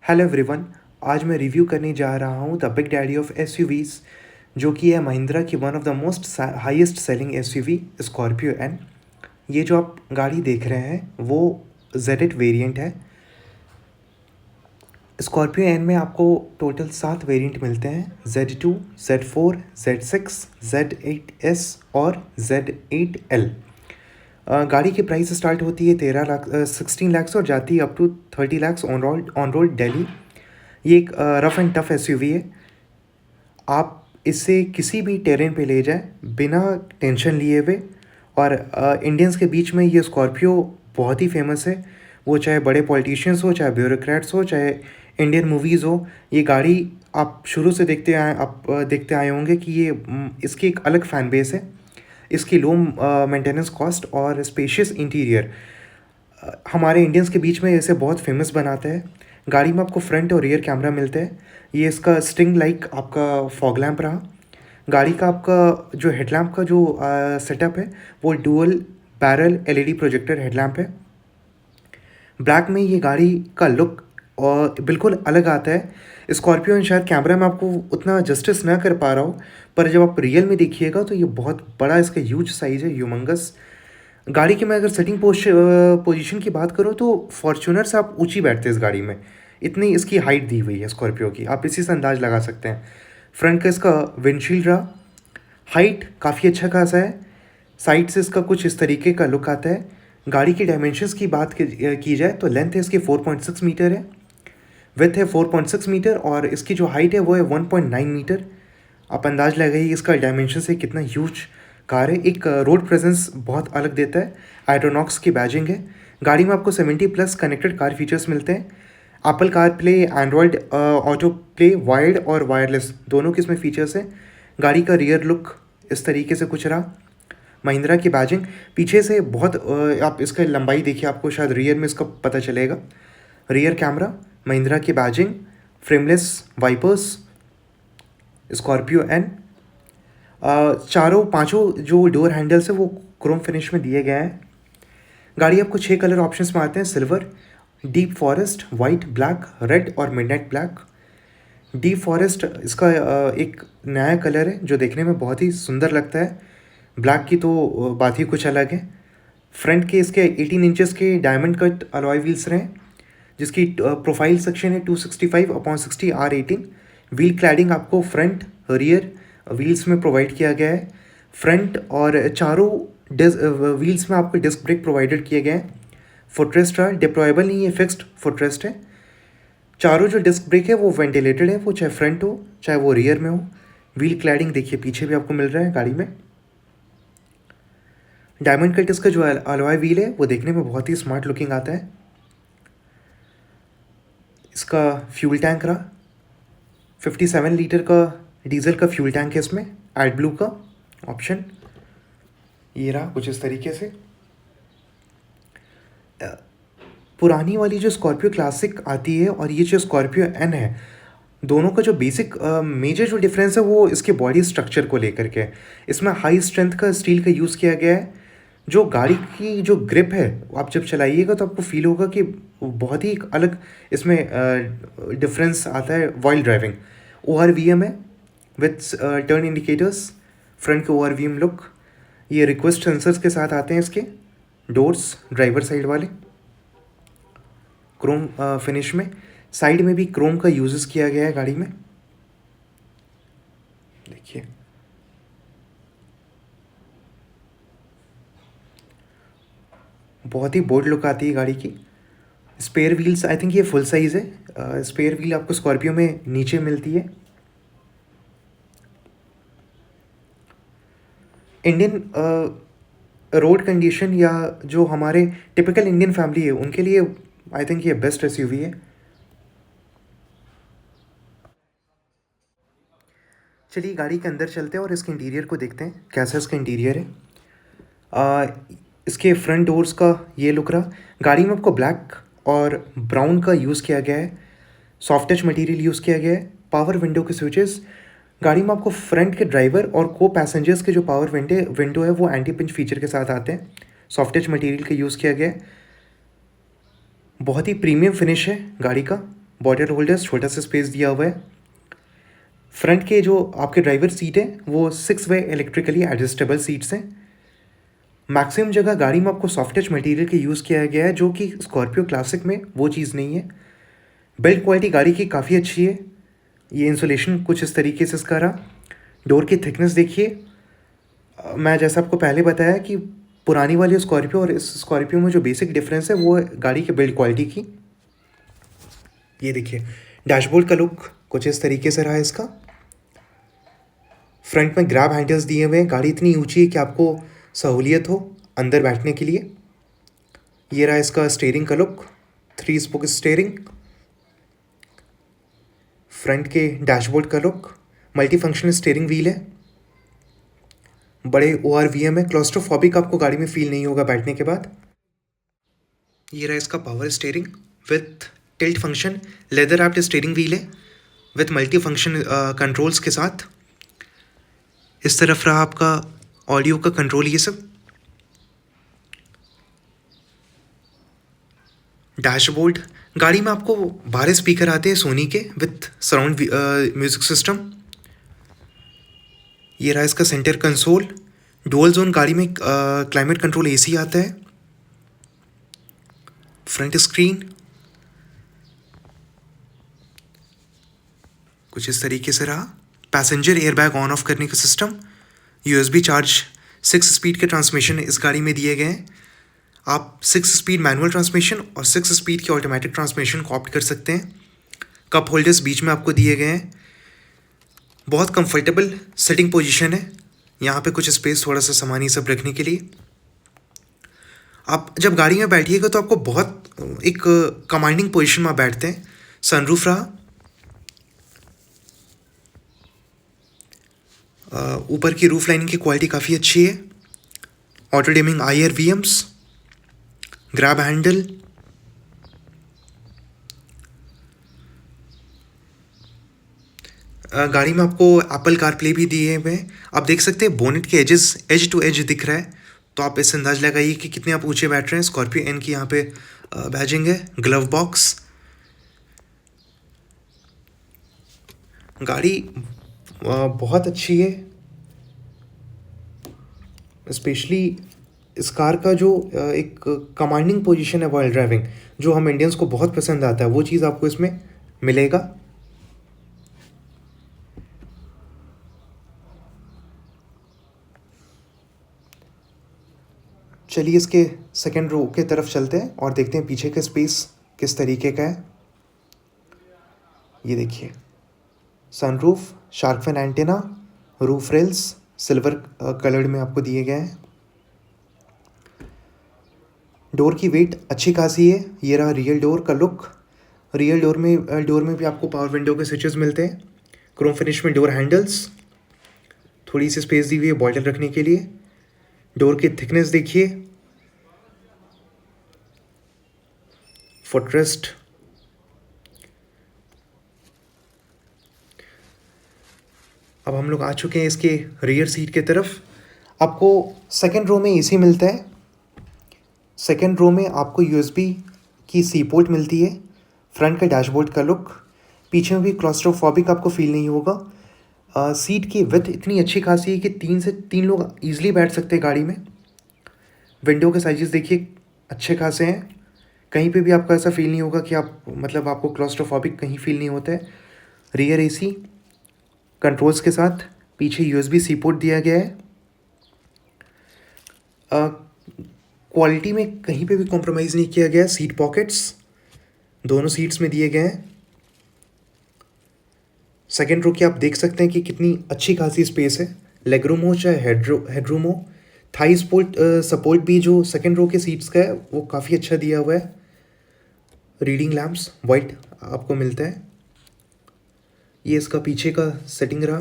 Hello everyone. आज मैं review करने जा रहा हूँ the big daddy of SUVs, जो कि है महिंद्रा की one of the most highest selling SUV Scorpio N. ये जो आप गाड़ी देख रहे हैं वो जेड वेरिएंट है। स्कॉर्पियो एन में आपको टोटल 7 वेरिएंट मिलते हैं: Z2, Z4, Z6, Z8S और Z8L। गाड़ी की प्राइस स्टार्ट होती है 16 लाख से और जाती है up to 30 lakh on road Delhi. ये एक रफ़ एंड टफ एसयूवी है। आप इसे किसी भी टेरेन पे ले जाएं बिना टेंशन लिए हुए। और इंडियंस के बीच में ये स्कॉर्पियो बहुत ही फेमस है, वो चाहे बड़े पॉलिटिशियंस हो, चाहे ब्यूरोक्रेट्स हो, चाहे इंडियन मूवीज़ हो। ये गाड़ी आप शुरू से देखते आए होंगे कि ये इसकी एक अलग फ़ैन बेस है। इसकी लो मेंटेनेंस कॉस्ट और स्पेशियस इंटीरियर हमारे इंडियंस के बीच में इसे बहुत फेमस बनाता है। गाड़ी में आपको फ्रंट और रियर कैमरा मिलते हैं। ये इसका स्ट्रिंग लाइक आपका फॉग लैंप रहा। गाड़ी का आपका जो हेडलैम्प का जो सेटअप है वो dual barrel LED projector headlamp है। ब्लैक में ये गाड़ी का लुक और बिल्कुल अलग आता है। स्कॉर्पियो शायद कैमरा में आपको उतना जस्टिस ना कर पा रहा हो, पर जब आप रियल में देखिएगा तो ये बहुत बड़ा इसका ह्यूज साइज़ है, ह्यूमंगस। गाड़ी की मैं अगर सेटिंग पोजीशन की बात करूँ तो फॉर्च्यूनर से आप ऊंची बैठते हैं इस गाड़ी में। इतनी इसकी हाइट दी हुई है स्कॉर्पियो की, आप इसी से अंदाज़ लगा सकते हैं। फ्रंट का इसका विंडशील्ड रहा, हाइट काफ़ी अच्छा खासा है। साइड से इसका कुछ इस तरीके का लुक आता है। गाड़ी की डायमेंशंस की बात की जाए तो लेंथ है इसकी 4.6 मीटर है, विथ है 4.6 मीटर और इसकी जो हाइट है वो है 1.9 मीटर। आप अंदाज लगाइए इसका डायमेंशन से कितना ह्यूज कार है। एक रोड प्रेजेंस बहुत अलग देता है। आइट्रोनॉक्स की बैजिंग है। गाड़ी में आपको 70+ कनेक्टेड कार फीचर्स मिलते हैं। Apple car play, Android auto play, wired और वायरलेस दोनों के इसमें फीचर्स हैं। गाड़ी का रियर लुक इस तरीके से कुछ रहा। महिंद्रा की बैजिंग पीछे से बहुत आप इसका लंबाई देखिए, आपको शायद रियर में इसका पता चलेगा। रियर कैमरा, महिंद्रा की badging, frameless wipers, Scorpio N. चारों पांचों जो डोर हैंडल्स है वो क्रोम फिनिश में दिए गए हैं। गाड़ी आपको 6 कलर ऑप्शंस में आते हैं: silver, deep forest, white, black, red और मिडनाइट ब्लैक। डीप फॉरेस्ट इसका एक नया कलर है जो देखने में बहुत ही सुंदर लगता है। ब्लैक की तो बात ही कुछ अलग है। फ्रंट के इसके 18 इंचेस के डायमंड कट अलॉय व्हील्स रहे, जिसकी प्रोफाइल सेक्शन है 265/60 R18। व्हील क्लैडिंग आपको फ्रंट रियर व्हील्स में प्रोवाइड किया गया है। फ्रंट और चारों व्हील्स में आपको डिस्क ब्रेक प्रोवाइडेड किए गए हैं। फुटरेस्ट रहा, डिप्लॉयबल नहीं है, फिक्स्ड फुटरेस्ट है। चारों जो डिस्क ब्रेक है वो वेंटिलेटेड है, वो चाहे फ्रंट हो चाहे वो रियर में हो। व्हील क्लैडिंग देखिए पीछे भी आपको मिल रहा है गाड़ी में। डायमंड कट इसका जो अलॉय व्हील है वो देखने में बहुत ही स्मार्ट लुकिंग आता है। इसका फ्यूल टैंक रहा, 57 लीटर का डीजल का फ्यूल टैंक है इसमें, एड ब्लू का ऑप्शन। ये रहा कुछ इस तरीके से। पुरानी वाली जो स्कॉर्पियो क्लासिक आती है और ये जो स्कॉर्पियो एन है, दोनों का जो बेसिक मेजर जो डिफरेंस है वो इसके बॉडी स्ट्रक्चर को लेकर के है। इसमें हाई स्ट्रेंथ का स्टील का यूज़ किया गया है। जो गाड़ी की जो ग्रिप है आप जब चलाइएगा तो आपको फील होगा कि बहुत ही एक अलग इसमें डिफरेंस आता है वाइल ड्राइविंग। ORVM है विथ टर्न इंडिकेटर्स, फ्रंट के ORVM लुक। ये रिक्वेस्ट सेंसर्स के साथ आते हैं इसके डोर्स, ड्राइवर साइड वाले, क्रोम फिनिश में। साइड में भी क्रोम का यूजेस किया गया है गाड़ी में, देखिए। बहुत ही बोल्ड लुक आती है गाड़ी की। स्पेयर व्हील्स, आई थिंक ये फुल साइज़ है। स्पेयर व्हील आपको स्कॉर्पियो में नीचे मिलती है। इंडियन रोड कंडीशन या जो हमारे टिपिकल इंडियन फैमिली है उनके लिए आई थिंक ये बेस्ट एसयूवी है। चलिए गाड़ी के अंदर चलते हैं और इसके इंटीरियर को देखते हैं कैसा इसका इंटीरियर है। इसके फ्रंट डोर्स का ये लुक रहा। गाड़ी में आपको ब्लैक और ब्राउन का यूज़ किया गया है, सॉफ्ट टच मटेरियल यूज़ किया गया है। पावर विंडो के स्विचेस। गाड़ी में आपको फ्रंट के ड्राइवर और को पैसेंजर्स के जो पावर विंडो है वो एंटी पिंच फीचर के साथ आते हैं। सॉफ्ट टच मटेरियल का यूज़ किया गया है। बहुत ही प्रीमियम फिनिश है गाड़ी का। बॉटल होल्डर्स, छोटा सा स्पेस दिया हुआ है। फ्रंट के जो आपके ड्राइवर सीट है वो 6 वे इलेक्ट्रिकली एडजस्टेबल सीट्स हैं। मैक्सिमम जगह गाड़ी में आपको सॉफ्ट टच मटेरियल का यूज़ किया गया है, जो कि स्कॉर्पियो क्लासिक में वो चीज़ नहीं है। बिल्ड क्वालिटी गाड़ी की काफ़ी अच्छी है। ये इंसुलेशन कुछ इस तरीके से इसका रहा। डोर की थिकनेस देखिए, मैं जैसा आपको पहले बताया कि पुरानी वाली स्कॉर्पियो और इस स्कॉर्पियो में जो बेसिक डिफरेंस है वो है गाड़ी के बिल्ड क्वालिटी की। ये देखिए, डैशबोर्ड का लुक कुछ इस तरीके से रहा है इसका। फ्रंट में ग्रैब हैंडल्स दिए हुए हैं। गाड़ी इतनी ऊंची है कि आपको सहूलियत हो अंदर बैठने के लिए। ये रहा इसका स्टीयरिंग का लुक, 3 स्पोक स्टीयरिंग। फ्रंट के डैशबोर्ड का look, multi functional steering wheel है, बड़े ORVM है। क्लॉस्ट्रोफोबिक आपको गाड़ी में फील नहीं होगा बैठने के बाद। ये रहा इसका power steering with tilt function, leather wrapped steering wheel है विथ मल्टी फंक्शन कंट्रोल्स के साथ। इस तरफ रहा आपका ऑडियो का कंट्रोल। ये सब डैशबोर्ड, गाड़ी में आपको 12 स्पीकर आते हैं सोनी के विथ सराउंड म्यूजिक सिस्टम। ये रहा इसका सेंटर कंसोल, डुअल जोन गाड़ी में क्लाइमेट कंट्रोल AC आता है। फ्रंट स्क्रीन कुछ इस तरीके से रहा। पैसेंजर एयरबैग ऑन ऑफ करने का सिस्टम, USB चार्ज, 6 स्पीड के ट्रांसमिशन इस गाड़ी में दिए गए हैं। आप 6 स्पीड मैनुअल ट्रांसमिशन और 6 स्पीड के ऑटोमेटिक ट्रांसमिशन को ऑप्ट कर सकते हैं। कप होल्डर्स बीच में आपको दिए गए हैं। बहुत कंफर्टेबल सिटिंग पोजीशन है। यहाँ पे कुछ स्पेस थोड़ा सा सामान ही सब रखने के लिए। आप जब गाड़ी में बैठिएगा तो आपको बहुत एक कमांडिंग पोजीशन में बैठते हैं। सनरूफ रहा, ऊपर की रूफ लाइनिंग की क्वालिटी काफ़ी अच्छी है। Auto dimming IRVMs, grab handle, गाड़ी में आपको एप्पल कारप्ले भी दिए हुए हैं। आप देख सकते हैं बोनेट के एज टू एज दिख रहा है, तो आप इससे अंदाज लगाइए कि कितने आप ऊंचे बैठ रहे हैं। स्कॉर्पियो N की यहाँ पे बैजिंग है। ग्लव बॉक्स, गाड़ी बहुत अच्छी है। स्पेशली इस कार का जो एक कमांडिंग पोजीशन है वाइल ड्राइविंग, जो हम इंडियंस को बहुत पसंद आता है, वो चीज़ आपको इसमें मिलेगा। चलिए इसके सेकेंड रो के तरफ चलते हैं और देखते हैं पीछे का स्पेस किस तरीके का है। ये देखिए, sunroof, shark fin antenna, roof rails silver coloured में आपको दिए गए हैं। डोर की वेट अच्छी खासी है। ये रहा रियल डोर का लुक। रियल डोर में भी आपको पावर विंडो के स्विचेस मिलते हैं। क्रोम फिनिश में डोर हैंडल्स, थोड़ी सी स्पेस दी हुई है बॉटल रखने के लिए। डोर की थिकनेस देखिए, फुटरेस्ट, अब हम लोग आ चुके हैं इसके रियर सीट के तरफ। आपको सेकेंड रो में AC मिलता है। सेकेंड रो में आपको USB की C पोर्ट मिलती है। फ्रंट का डैशबोर्ड का लुक, पीछे में भी क्लॉस्ट्रोफोबिक आपको फील नहीं होगा। सीट की विड्थ इतनी अच्छी खासी है कि 3 से 3 लोग ईजिली बैठ सकते हैं गाड़ी में। विंडो के साइजेस देखिए अच्छे खासे हैं, कहीं पे भी आपको ऐसा फील नहीं होगा कि आप मतलब आपको क्लॉस्ट्रोफोबिक कहीं फील नहीं होता है। रियर AC कंट्रोल्स के साथ, पीछे USB C पोर्ट दिया गया है। क्वालिटी में कहीं पे भी कॉम्प्रोमाइज़ नहीं किया गया। सीट पॉकेट्स दोनों सीट्स में दिए गए हैं। सेकेंड रो की आप देख सकते हैं कि कितनी अच्छी खासी स्पेस है। लेग रूम हो चाहे हेडरूम हो, थाई सपोर्ट भी जो सेकेंड रो के सीट्स का है वो काफ़ी अच्छा दिया हुआ है। रीडिंग लैम्प्स वाइट आपको मिलता है। ये इसका पीछे का सेटिंग रहा।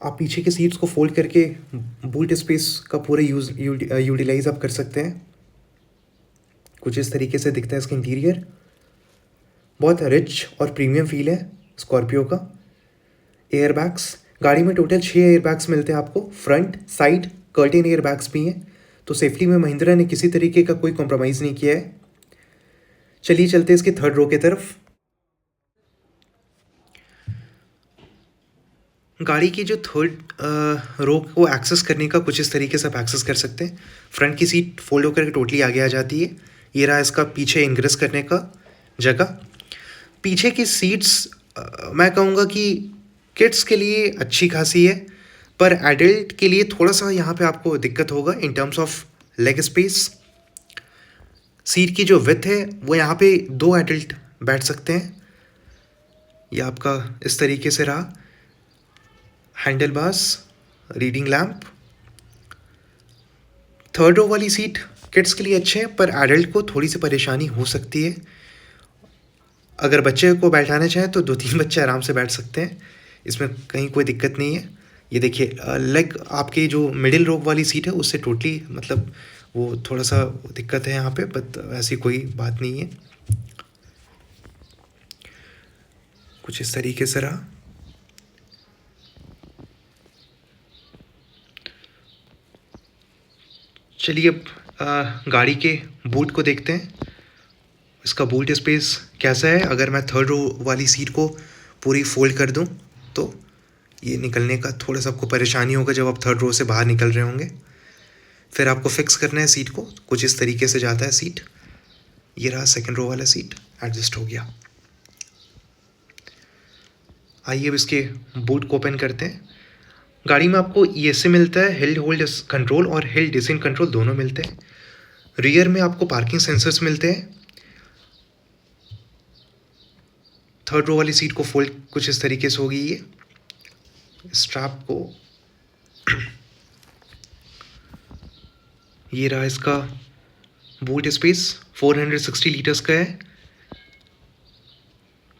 आप पीछे के सीट्स को फोल्ड करके बूट स्पेस का पूरा यूटिलाइज आप कर सकते हैं। कुछ इस तरीके से दिखता है इसका इंटीरियर। बहुत रिच और प्रीमियम फील है स्कॉर्पियो का। एयरबैग्स, गाड़ी में टोटल 6 एयरबैग्स मिलते हैं आपको। फ्रंट, साइड, कर्टेन एयरबैग्स भी हैं। तो सेफ्टी में महिंद्रा ने किसी तरीके का कोई कॉम्प्रोमाइज़ नहीं किया है। चलिए चलते हैं इसकी थर्ड रो की तरफ। गाड़ी की जो थर्ड रो को एक्सेस करने का कुछ इस तरीके से आप एक्सेस कर सकते हैं। फ्रंट की सीट फोल्ड होकर टोटली आगे आ जाती है। ये रहा इसका पीछे इंग्रेस करने का जगह। पीछे की सीट्स मैं कहूँगा कि किड्स के लिए अच्छी खासी है, पर एडल्ट के लिए थोड़ा सा यहाँ पे आपको दिक्कत होगा in terms of leg space. Seat की जो विड्थ है वो यहाँ पे 2 एडल्ट बैठ सकते हैं। ये आपका इस तरीके से रहा। Handle bars, reading lamp. Third row वाली सीट किड्स के लिए अच्छे हैं, पर एडल्ट को थोड़ी सी परेशानी हो सकती है। अगर बच्चे को बैठाना चाहें तो 2-3 बच्चे आराम से बैठ सकते हैं, इसमें कहीं कोई दिक्कत नहीं है। ये देखिए लेग आपके जो मिडिल रो वाली सीट है उससे टोटली मतलब वो थोड़ा सा दिक्कत है यहाँ पे, बट ऐसी कोई बात नहीं है। कुछ इस तरीके से रहा। चलिए अब गाड़ी के बूट को देखते हैं। इसका बूट स्पेस कैसा है। अगर मैं थर्ड रो वाली सीट को पूरी फोल्ड कर दूं तो ये निकलने का थोड़ा सा आपको परेशानी होगा जब आप थर्ड रो से बाहर निकल रहे होंगे। फिर आपको फिक्स करना है सीट को। कुछ इस तरीके से जाता है सीट। ये रहा सेकंड रो वाला सीट, एडजस्ट हो गया। आइए अब इसके बूट को ओपन करते हैं। गाड़ी में आपको ESC मिलता है, हिल होल्ड कंट्रोल और हिल डिसेंट कंट्रोल दोनों मिलते हैं। रियर में आपको पार्किंग सेंसर्स मिलते हैं। थर्ड रो वाली सीट को फोल्ड कुछ इस तरीके से होगी। ये स्ट्रैप को ये रहा इसका बूट स्पेस 460 लीटर्स का है।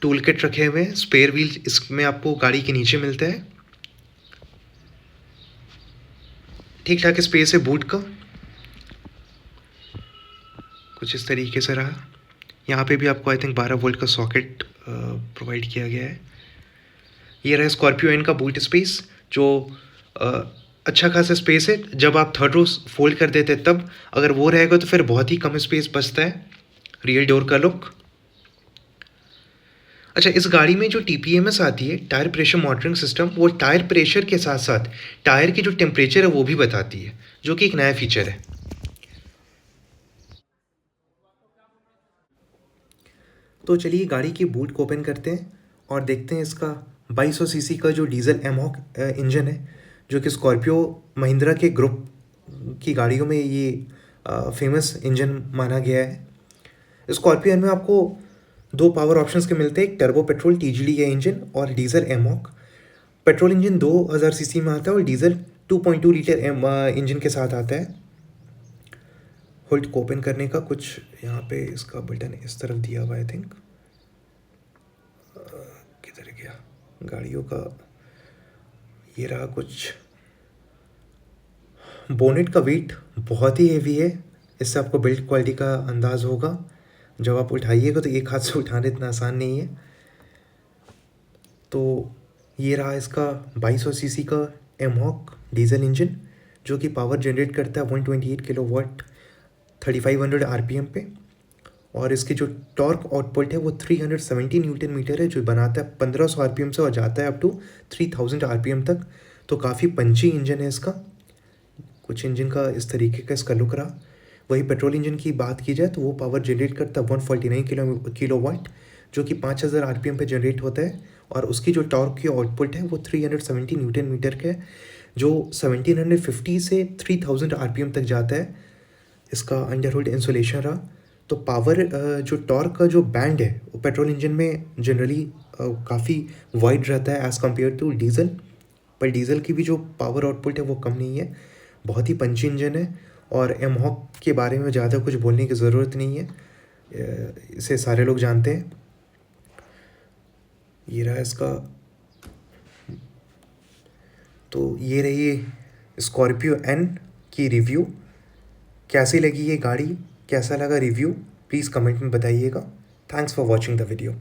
टूल किट रखे हुए हैं। स्पेयर व्हील इसमें आपको गाड़ी के नीचे मिलता है। ठीक ठाक स्पेस है बूट का। कुछ इस तरीके से रहा। यहाँ पे भी आपको आई थिंक 12 वोल्ट का सॉकेट प्रोवाइड किया गया है। ये रहा स्कॉर्पियो एन का बूट स्पेस, जो अच्छा खासा स्पेस है। जब आप थर्ड रो फोल्ड कर देते हैं तब अगर वो रहेगा तो फिर बहुत ही कम स्पेस बचता है। रियर डोर का लुक। अच्छा, इस गाड़ी में जो TPMS आती है, टायर प्रेशर मॉनिटरिंग सिस्टम, वो टायर प्रेशर के साथ साथ टायर की जो टेम्परेचर है वो भी बताती है, जो कि एक नया फीचर है। तो चलिए गाड़ी की बूट को ओपन करते हैं और देखते हैं इसका 2200 सीसी का जो डीजल एमहॉक इंजन है, जो कि स्कॉर्पियो महिंद्रा के ग्रुप की गाड़ियों में ये फेमस इंजन माना गया है। स्कॉर्पियो में आपको 2 पावर ऑप्शंस के मिलते हैं, एक टर्बो पेट्रोल TGD का इंजन और diesel mHawk. Petrol engine 2000 CC में आता है और डीजल 2.2 लीटर इंजन के साथ आता है। होल्ड को ओपन करने का कुछ यहाँ पे इसका बटन इस तरफ दिया हुआ आई थिंक। किधर गया गाड़ियों का। ये रहा कुछ। बोनेट का वेट बहुत ही हेवी है, इससे आपको बिल्ड क्वालिटी का अंदाज़ होगा। जब आप उठाइएगा तो एक हाथ से उठाना इतना आसान नहीं है। तो ये रहा इसका 2200 सीसी का एमहॉक डीजल इंजन, जो कि पावर जनरेट करता है 128 किलोवाट 3500 RPM पे। और इसकी जो टॉर्क आउटपुट है वो 370 न्यूटन मीटर है, जो बनाता है 1500 RPM से और जाता है अप टू 3000 RPM तक। तो काफ़ी पंची इंजन है इसका। कुछ इंजन का इस तरीके का इसका लुक रहा। वही पेट्रोल इंजन की बात की जाए तो वो पावर जनरेट करता है 149 किलोवाट, जो कि 5000 RPM पे जनरेट होता है। और उसकी जो टॉर्क की आउटपुट है वो 370 न्यूटन मीटर का है, जो 1750 से 3000 RPM तक जाता है। इसका अंडरहुड इंसुलेशन रहा। तो पावर जो टॉर्क का जो बैंड है वो पेट्रोल इंजन में जनरली काफ़ी वाइड रहता है एज़ कम्पेयर टू डीजल, पर डीजल की भी जो पावर आउटपुट है वो कम नहीं है। बहुत ही पंची इंजन है और एमहॉक के बारे में ज़्यादा कुछ बोलने की ज़रूरत नहीं है, इसे सारे लोग जानते हैं। ये रहा इसका। तो ये रही स्कॉर्पियो एन की रिव्यू। कैसी लगी ये गाड़ी, कैसा लगा रिव्यू, प्लीज़ कमेंट में बताइएगा। Thanks for watching the video.